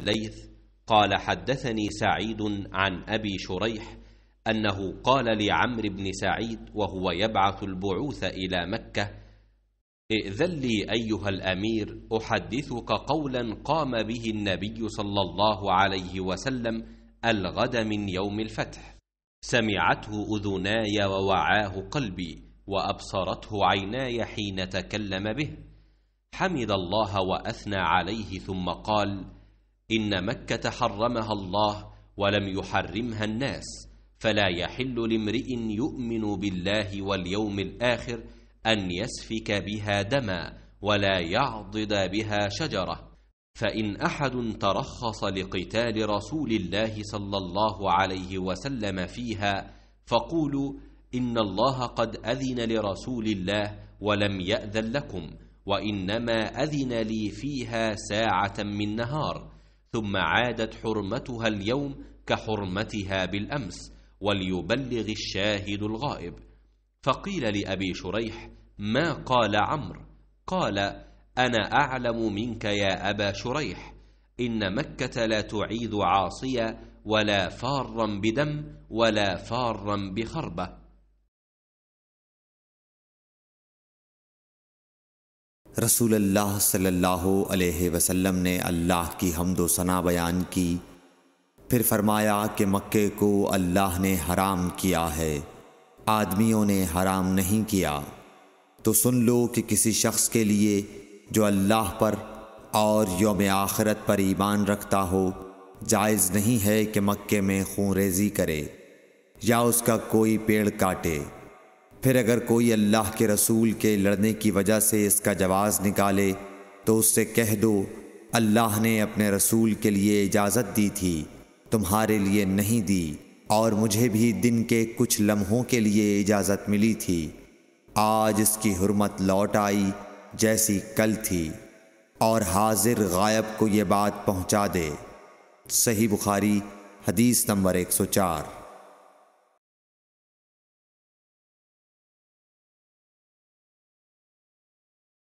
الليث قال حدثني سعيد عن أبي شريح أنه قال لعمرو بن سعيد وهو يبعث البعوث إلى مكة: ائذن لي أيها الأمير أحدثك قولا قام به النبي صلى الله عليه وسلم الغد من يوم الفتح، سمعته أذناي ووعاه قلبي وأبصرته عيناي حين تكلم به. حمد الله وأثنى عليه ثم قال: إن مكة حرمها الله ولم يحرمها الناس، فلا يحل لامرئ يؤمن بالله واليوم الآخر أن يسفك بها دما ولا يعضد بها شجرة. فإن أحد ترخص لقتال رسول الله صلى الله عليه وسلم فيها فقولوا إن الله قد أذن لرسول الله ولم يأذن لكم، وإنما أذن لي فيها ساعة من نهار، ثم عادت حرمتها اليوم كحرمتها بالأمس، وليبلغ الشاهد الغائب. فقيل لأبي شريح: ما قال عمرو؟ قال: أنا أعلم منك يا أبا شريح، إن مكة لا تعيد عاصية ولا فارا بدم ولا فارا بخربة. रसूल अल्लाह सल्लल्लाहु अलैहि वसल्लम ने अल्लाह की हम्द व सना बयान की। फिर फरमाया कि मक्के को अल्लाह ने हराम किया है, आदमियों ने हराम नहीं किया। तो सुन लो कि किसी शख्स के लिए जो अल्लाह पर और यौम आखिरत पर ईमान रखता हो, जायज़ नहीं है कि मक्के में खून रेज़ी करे या उसका कोई पेड़ काटे। फिर अगर कोई अल्लाह के रसूल के लड़ने की वजह से इसका जवाज़ निकाले तो उससे कह दो, अल्लाह ने अपने रसूल के लिए इजाज़त दी थी, तुम्हारे लिए नहीं दी, और मुझे भी दिन के कुछ लम्हों के लिए इजाज़त मिली थी। आज इसकी हुर्मत लौट आई जैसी कल थी, और हाजिर गायब को ये बात पहुँचा दे। सही बुखारी हदीस नंबर 104।